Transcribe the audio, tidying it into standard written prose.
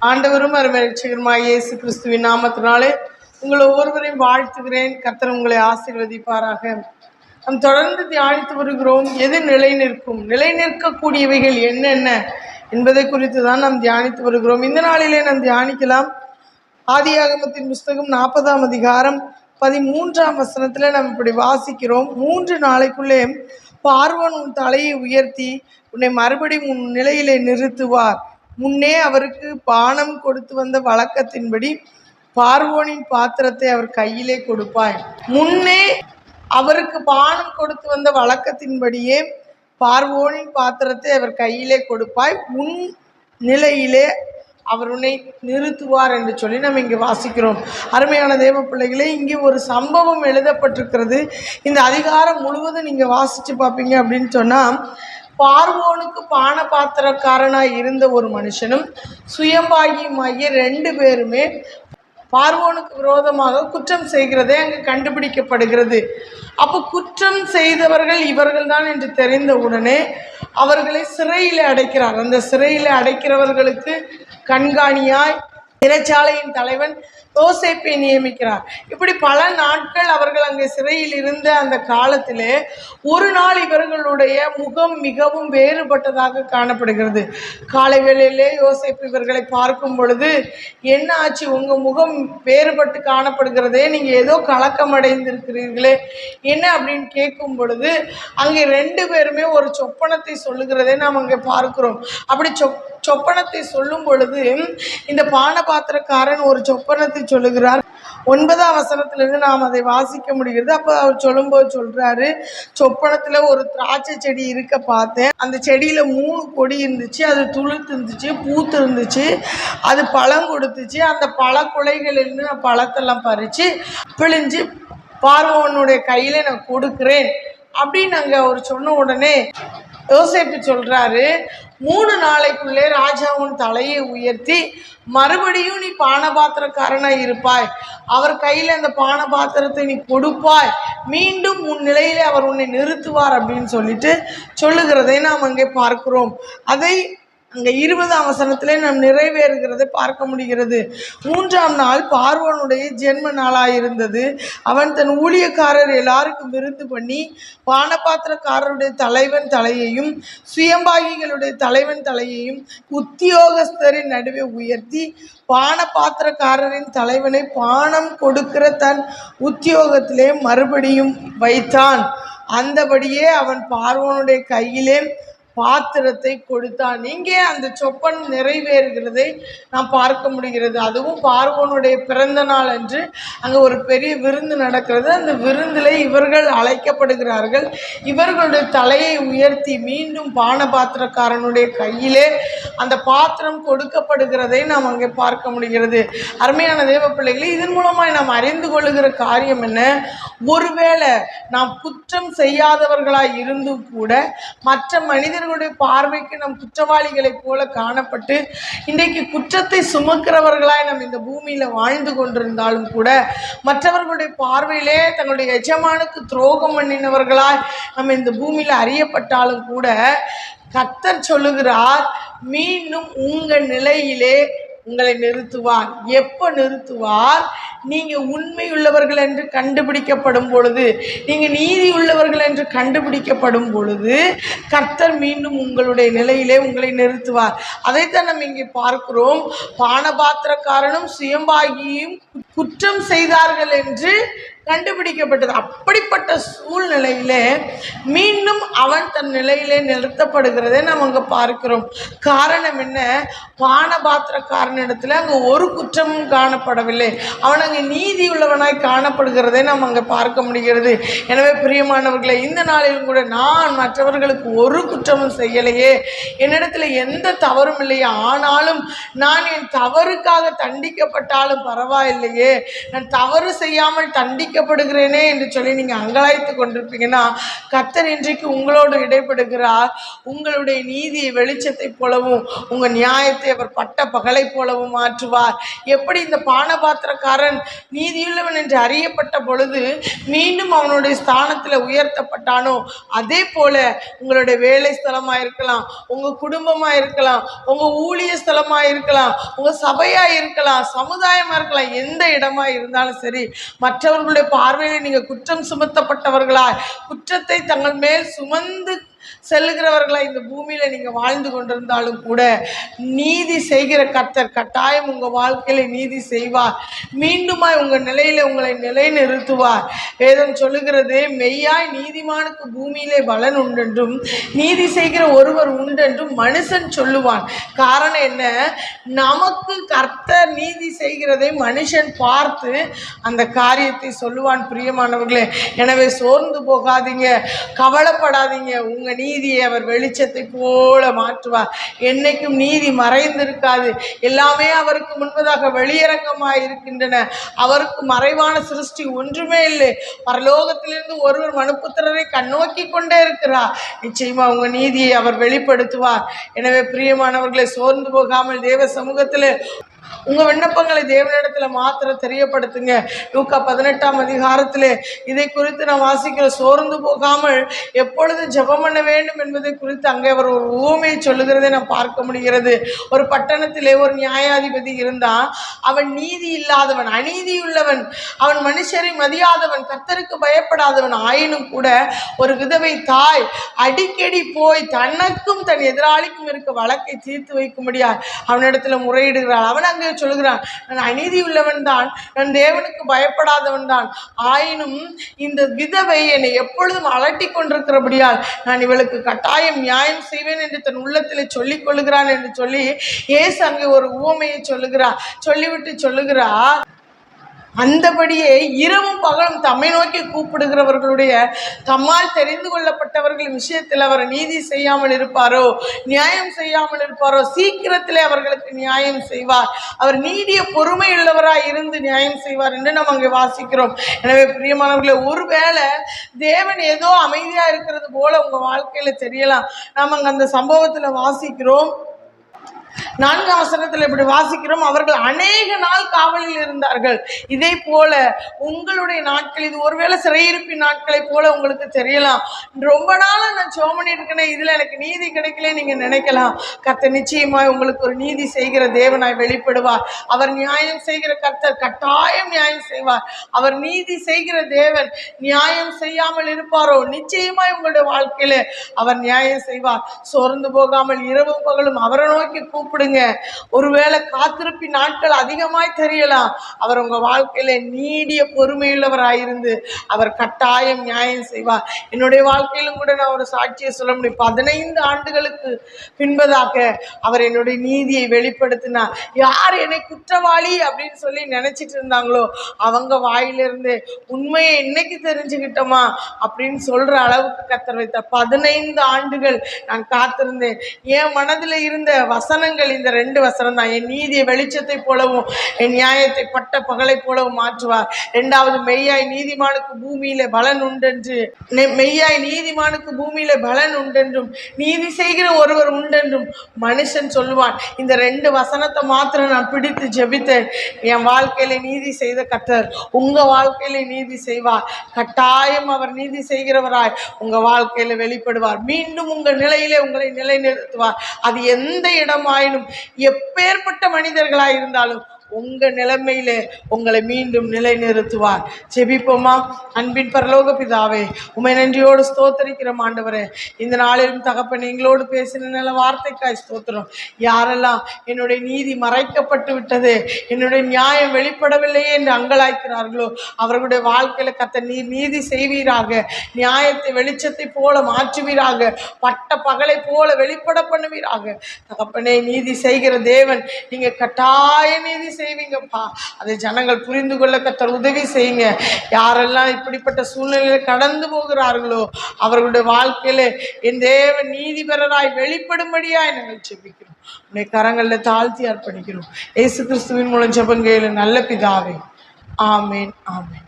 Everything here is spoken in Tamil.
ஆண்டவரும் அருமையாய் இயேசு கிறிஸ்துவின் நாமத்தினாலே உங்களை ஒவ்வொருவரையும் வாழ்த்துகிறேன். கர்த்தர் உங்களை ஆசீர்வதிப்பாராக. நாம் தொடர்ந்து தியானித்து வருகிறோம். எது நிலை நிற்கும், நிலை நிற்கக்கூடியவைகள் என்னென்ன என்பதை குறித்து தான் நாம் தியானித்து வருகிறோம். இந்த நாளிலே நாம் தியானிக்கலாம். ஆதியாகமத்தின் புஸ்தகம் 40ஆம் அதிகாரம் 13ஆம் வசனத்தில் நாம் இப்படி வாசிக்கிறோம். 3 நாளைக்குள்ளே பார்வோன் உன் தலையை உயர்த்தி உன்னை மறுபடியும் உன் நிலையிலே நிறுத்துவார். முன்னே அவருக்கு பானம் கொடுத்து வந்த வழக்கத்தின்படி பார்வோனின் பாத்திரத்தை அவர் கையிலே கொடுப்பாய். முன்னே அவருக்கு பானம் கொடுத்து வந்த வழக்கத்தின்படியே பார்வோனின் பாத்திரத்தை அவர் கையிலே கொடுப்பாய். உன் நிலையிலே அவர் உன்னை நிறுத்துவார் என்று சொல்லி நம்ம இங்கே வாசிக்கிறோம். அருமையான தேவ பிள்ளைகளே, இங்கே ஒரு சம்பவம் எழுதப்பட்டிருக்கிறது. இந்த அதிகாரம் முழுவதும் நீங்கள் வாசித்து பார்ப்பீங்க அப்படின்னு சொன்னால், பார்வோனுக்கு பான பாத்திரக்காரனாய் இருந்த ஒரு மனுஷனும் சுயம்பாகியுமாகிய 2 பேருமே பார்வோனுக்கு விரோதமாக குற்றம் செய்கிறதே அங்கு கண்டுபிடிக்கப்படுகிறது. அப்போ குற்றம் செய்தவர்கள் இவர்கள் தான் என்று தெரிந்த உடனே அவர்களை சிறையில் அடைக்கிறார். அந்த சிறையில் அடைக்கிறவர்களுக்கு கண்காணியாய் சிறைச்சாலையின் தலைவன் யோசேப்பை நியமிக்கிறார். இப்படி பல நாட்கள் அவர்கள் அங்கே சிறையில் இருந்த அந்த காலத்திலே ஒரு நாள் இவர்களுடைய முகம் மிகவும் வேறுபட்டதாக காணப்படுகிறது. காலை வேளையிலே யோசேப்பு இவர்களை பார்க்கும் பொழுது, என்ன ஆச்சு, உங்கள் முகம் வேறுபட்டு காணப்படுகிறதே, நீங்கள் ஏதோ கலக்கம் அடைந்திருக்கிறீர்களே, என்ன அப்படின்னு கேட்கும் பொழுது அங்கே 2 பேருமே ஒரு சொப்பனத்தை சொல்லுகிறதே நாம் அங்கே பார்க்கிறோம். அப்படி சொப்பனத்தை சொல்லும் பொழுது இந்த பானபாத்திரக்காரன் ஒரு சொப்பனத்தை சொல்லுகிறார். 9ஆம் வசனத்திலிருந்து நாம் அதை வாசிக்க முடிகிறது. அப்போ அவர் சொல்லும்போது சொல்றாரு, சொப்பனத்துல ஒரு திராட்சை செடி இருக்க பார்த்தேன். அந்த செடியில 3 கொடி இருந்துச்சு, அது துளுத்து இருந்துச்சு, பூத்து இருந்துச்சு, அது பழம் கொடுத்துச்சு. அந்த பழ குலைகளிலிருந்து நான் பழத்தெல்லாம் பறிச்சு பிழிஞ்சு பார்வோனுடைய கையில நான் கொடுக்குறேன் அப்படின்னு அங்கே அவர் சொன்ன உடனே யோசேப்பு சொல்றாரு, 3 நாளைக்குள்ளே ராஜா உன் தலையை உயர்த்தி மறுபடியும் நீ பானபாத்திரக்காரனாய் இருப்பாய். அவர் கையில் அந்த பானபாத்திரத்தை நீ கொடுப்பாய். மீண்டும் உன் நிலையிலே அவர் உன்னை நிறுத்துவார் அப்படின்னு சொல்லிட்டு சொல்லுகிறதை நாம் அங்கே பார்க்கிறோம். அதை அங்கே 20ஆம் வசனத்திலே நாம் நிறைவேறுகிறதை பார்க்க முடிகிறது. 3ஆம் நாள் பார்வோனுடைய ஜென்ம நாளாயிருந்தது. அவன் தன் ஊழியக்காரர் எல்லாருக்கும் விருந்து பண்ணி பானபாத்திரக்காரருடைய தலைவன் தலையையும் சுயம்பாகிகளுடைய தலைவன் தலையையும் உத்தியோகஸ்தரின் நடுவே உயர்த்தி பானபாத்திரக்காரரின் தலைவனை பானம் கொடுக்கிற தன் உத்தியோகத்திலே மறுபடியும் வைத்தான். அந்தபடியே அவன் பார்வோனுடைய கையிலே பாத்திரத்தை கொடுத்தான். இங்கே அந்த சொப்பன் நிறைவேறுகிறதை நாம் பார்க்க முடிகிறது. அதுவும் பார்வோனுடைய பிறந்த நாள் அன்று அங்கே ஒரு பெரிய விருந்து நடக்கிறது. அந்த விருந்தில் இவர்கள் அழைக்கப்படுகிறார்கள். இவர்களுடைய தலையை உயர்த்தி மீண்டும் பானபாத்திரக்காரனுடைய கையிலே அந்த பாத்திரம் கொடுக்கப்படுகிறதை நாம் அங்கே பார்க்க முடிகிறது. அருமையான தேவ பிள்ளைகளே, இதன் மூலமாய் நாம் அறிந்து கொள்ளுகிற காரியம் என்ன? ஒருவேளை நாம் குற்றம் செய்யாதவர்களாய் இருந்தும் கூட மற்ற மனிதர்களுடைய பார்வைக்கு நம் குற்றவாளிகளைப் போல காணப்பட்டு இன்றைக்கு குற்றத்தை சுமக்கிறவர்களாய் நாம் இந்த பூமியில வாழ்ந்து கொண்டிருந்தாலும் கூட, மற்றவர்களுடைய பார்வையிலே தங்களுடைய எஜமானுக்கு துரோகம் பண்ணினவர்களாய் நம்ம இந்த பூமியில அறியப்பட்டாலும் கூட, கர்த்தர் சொல்லுகிறார், மீண்டும் உங்கள் நிலையிலே உங்களை நிறுத்துவார். எப்போ நிறுத்துவார்? நீங்கள் உண்மை உள்ளவர்கள் என்று கண்டுபிடிக்கப்படும் பொழுது, நீங்கள் நீதி உள்ளவர்கள் என்று கண்டுபிடிக்கப்படும் பொழுது கர்த்தர் மீண்டும் உங்களுடைய நிலையிலே உங்களை நிறுத்துவார். அதைத்தான் நம்ம இங்கே பார்க்கிறோம். பானபாத்திரக்காரனும் சுயம்பாகியும் குற்றம் செய்தார்கள் என்று கண்டுபிடிக்கப்பட்டது. அப்படிப்பட்ட சூழ்நிலையிலே மீண்டும் அவன் தன் நிலையிலே நிறுத்தப்படுகிறதை நாம் அங்கே பார்க்கிறோம். காரணம் என்ன? பானபாத்திரக்காரனிடத்தில் அங்கே ஒரு குற்றமும் காணப்படவில்லை. அவன் அங்கே நீதி உள்ளவனாய் காணப்படுகிறதை நாம் அங்கே பார்க்க முடிகிறது. எனவே பிரியமானவர்களை, இந்த நாளிலும் கூட நான் மற்றவர்களுக்கு ஒரு குற்றமும் செய்யலையே, என்னிடத்தில் எந்த தவறும் இல்லையே, ஆனாலும் நான் என் தவறுக்காக தண்டிக்கப்பட்டாலும் பரவாயில்லையே, நான் தவறு செய்யாமல் தண்டிக்க பிடிக்கப்படுகிறேனே என்று சொல்லி நீங்கள் அங்கலாய்த்து கொண்டிருப்பீங்கன்னா, கர்த்தர் இன்றைக்கு உங்களோடு இடைப்படுகிறார். உங்களுடைய நீதியை வெளிச்சத்தை போலவும் உங்கள் நியாயத்தை அவர் பட்ட பகலை போலவும் மாற்றுவார். எப்படி இந்த பானபாத்திரக்காரன் நீதியுள்ளவன் என்று அறியப்பட்ட பொழுது மீண்டும் அவனுடைய ஸ்தானத்தில் உயர்த்தப்பட்டானோ, அதே போல உங்களுடைய வேலை ஸ்தலமாக இருக்கலாம், உங்கள் குடும்பமாக இருக்கலாம், உங்கள் ஊழிய ஸ்தலமாக இருக்கலாம், உங்கள் சபையாக இருக்கலாம், சமுதாயமாக இருக்கலாம், எந்த இடமா இருந்தாலும் சரி, மற்றவர்களுடைய பார்வையில் நீங்கள் குற்றம் சுமத்தப்பட்டவர்களாய் குற்றத்தை தங்கள் மேல் சுமந்து செல்லுகிறவர்களா இந்த பூமியில நீங்க வாழ்ந்து கொண்டிருந்தாலும் கூட நீதி செய்கிற கர்த்தர் கட்டாயம் உங்க வாழ்க்கையில நீதி செய்வார். மீண்டுமாய் உங்க நிலையில உங்களை நிலைநிறுத்துவார். வேதம் சொல்லுகிறது, மெய்யாய் நீதிமானுக்கு பூமியிலே பலன் உண்டென்றும் நீதி செய்கிற ஒருவர் உண்டென்றும் மனுஷன் சொல்லுவான். காரணம் என்ன? நமக்கு கர்த்தர் நீதி செய்கிறதை மனுஷன் பார்த்து அந்த காரியத்தை சொல்லுவான். பிரியமானவர்களே, எனவே சோர்ந்து போகாதீங்க, கவலைப்படாதீங்க. உங்க நீதியை அவர் வெளிச்சத்தை போல மாற்றுவார். என்னைக்கும் நீதி மறைந்திருக்காது. எல்லாமே அவருக்கு முன்பதாக வெளியரங்கமாய் இருக்கின்றன. அவருக்கு மறைவான சிருஷ்டி ஒன்றுமே இல்லை. பரலோகத்திலிருந்து ஒருவர் மனுப்புத்திரரை கண்ணோக்கி கொண்டே இருக்கிறார். நிச்சயமா உங்க நீதியை அவர் வெளிப்படுத்துவார். எனவே பிரியமானவர்களை, சோர்ந்து போகாமல் தேவ சமூகத்தில் உங்க விண்ணப்பங்களை தேவனிடத்துல மாத்திர தெரியப்படுத்துங்க. லூக்கா 18ஆம் அதிகாரத்திலே இதை குறித்து நான் வாசிக்கிற, சோர்ந்து போகாமல் எப்பொழுது ஜெபம் பண்ண வேண்டும் என்பதை குறித்து அங்கே அவர் ஒரு உவமையை சொல்லுகிறதை நான் பார்க்க முடிகிறது. ஒரு பட்டணத்திலே ஒரு நியாயாதிபதி இருந்தான். அவன் நீதி இல்லாதவன், அநீதியுள்ளவன், அவன் மனுஷரை மதியாதவன், கர்த்தருக்கு பயப்படாதவன். ஆயினும் கூட ஒரு விதவை தாய் அடிக்கடி போய் தனக்கும் தன் எதிராளிக்கும் இருக்க வழக்கை தீர்த்து வைக்க முடியாது அவனிடத்துல முறையிடுகிறாள். அவன் அங்கே சொல்லுகிறான், நான் அநீதி உள்ளவன் தான், நான் தேவனுக்கு பயப்படாதவன் தான், ஆயினும் இந்த விதவை என்னை எப்பொழுதும் அலட்டி கொண்டிருக்கிறபடியால் நான் இவளுக்கு கட்டாயம் நியாயம் செய்வேன் என்று தன் உள்ளத்தில் சொல்லிக் கொள்ளுகிறான் என்று சொல்லி இயேசு அங்கே ஒரு உவமையை சொல்லுகிறார். சொல்லிவிட்டு சொல்லுகிறார், அந்தபடியே இரவும் பகலும் தம்மை நோக்கி கூப்பிடுகிறவர்களுடைய தம்மால் தெரிந்து கொள்ளப்பட்டவர்கள் விஷயத்தில் அவர் நீதி செய்யாமல் இருப்பாரோ, நியாயம் செய்யாமல் இருப்பாரோ, சீக்கிரத்திலே அவர்களுக்கு நியாயம் செய்வார். அவர் நீடிய பொறுமை உள்ளவராய் இருந்து நியாயம் செய்வார் என்று நாம் அங்கே வாசிக்கிறோம். எனவே பிரியமானவர்களே, ஒருவேளை தேவன் ஏதோ அமைதியாக இருக்கிறது போல உங்கள் வாழ்க்கையில் தெரியலாம். நாம் அங்கே அந்த சம்பவத்தில் வாசிக்கிறோம். 4ஆம் வசனத்தில் இப்படி வாசிக்கிறோம், அவர்கள் அநேக நாள் காவலில் இருந்தார்கள். இதே போல உங்களுடைய நாட்கள், இது ஒருவேளை சிறையிருப்பின் நாட்களை போல உங்களுக்கு தெரியலாம். ரொம்ப நாளாக நான் ஜெபம் பண்ணிட்டு இருக்கேன், இதில் எனக்கு நீதி கிடைக்கல நீங்கள் நினைக்கலாம். கர்த்தர் நிச்சயமாய் உங்களுக்கு ஒரு நீதி செய்கிற தேவனாய் வெளிப்படுவார். அவர் நியாயம் செய்கிற கர்த்தர் கட்டாயம் நியாயம் செய்வார். அவர் நீதி செய்கிற தேவன். நியாயம் செய்யாமல் இருப்பாரோ? நிச்சயமாய் உங்களுடைய வாழ்க்கையில அவர் நியாயம் செய்வார். சோர்ந்து போகாமல் இரவும் பகலும் அவரை நோக்கி கூப்பிடுங்க. ஒருவேளை காத்திருப்பின் நாட்கள் அதிகமாய் தெரியலாம். அவர் உங்க வாழ்க்கையில நீடிய பொறுமையுள்ளவராயிருந்து அவர் கட்டாயம் நியாயம் செய்வார். என்னுடைய வாழ்க்கையிலும் கூட நான் ஒரு சாட்சியை சொல்ல முடியும். 15 ஆண்டுகளுக்கு பின்பதாக அவர் என்னுடைய நீதியை வெளிப்படுத்தினார். யார் என்னை குற்றவாளி அப்படின்னு சொல்லி நினைச்சிட்டு இருந்தாங்களோ அவங்க வாயிலிருந்து உண்மையை இன்னைக்கு தெரிஞ்சுக்கிட்டோமா அப்படின்னு சொல்ற அளவுக்கு கர்த்தர் வைத்தார். 15 ஆண்டுகள் நான் காத்திருந்தேன். என் மனதில் இருந்த வசனங்கள் இந்த 2 வசனம் தான். என் நீதியை வெளிச்சத்தை போலவும் என் நியாயத்தை பட்ட பகலை போலவும் மாற்றுவார். 2வது, மெய்யாய் நீதிமானுக்கு பூமியில பலன் உண்டென்று, மெய்யாய் நீதிமானுக்கு பூமியில பலன் உண்டென்றும் நீதி செய்கிற ஒருவர் உண்டென்றும் மனுஷன் சொல்லுவான். இந்த 2 வசனத்தை மாத்திரம் நான் பிடித்து ஜெபித்தேன். என் வாழ்க்கையில நீதி செய்த கர்த்தர் உங்க வாழ்க்கையில நீதி செய்வார். கட்டாயம் அவர் நீதி செய்கிறவராய் உங்க வாழ்க்கையில வெளிப்படுவார். மீண்டும் உங்க நிலையிலே உங்களை நிலைநிறுத்துவார். அது எந்த இடமாயினும், எப்பேற்பட்ட மனிதர்களாக இருந்தாலும் உங்க நிலைமையில உங்களை மீண்டும் நிலைநிறுத்துவார். ஜெபிப்போமா? அன்பின் பரலோக பிதாவே, உம்மை நன்றியோடு ஸ்தோத்தரிக்கிறோம் ஆண்டவரே. இந்த நாளிலும் தகப்பன் எங்களோடு பேசின நல்ல வார்த்தைக்காய் ஸ்தோத்திரம். யாரெல்லாம் என்னுடைய நீதி மறைக்கப்பட்டு விட்டது, என்னுடைய நியாயம் வெளிப்படவில்லையே என்று அங்கலாய்க்கிறார்களோ அவர்களுடைய வாழ்க்கையில கர்த்தர் நீர் நீதி செய்வீராக. நியாயத்தை வெளிச்சத்தை போல மாற்றுவீராக. பட்ட பகலை போல வெளிப்பட பண்ணுவீராக. தகப்பனே, நீதி செய்கிற தேவன், நீங்க கட்டாய நீதி செய்வீங்கப்பா. அதை ஜனங்கள் புரிந்து கொள்ள கர்த்தர் உதவி செய்யுங்க. யாரெல்லாம் இப்படிப்பட்ட சூழ்நிலையில கடந்து போகிறார்களோ அவர்களுடைய வாழ்க்கையில என் தேவன் நீதிபரராய் வெளிப்படும்படியாய் நாங்கள் ஜெபிக்கிறோம். உன்னை கரங்கள்ல தாழ்த்தி அர்ப்பணிக்கிறோம். இயேசு கிறிஸ்துவின் மூலம் ஜெபம் கேளு நல்ல பிதாவே. ஆமேன், ஆமேன்.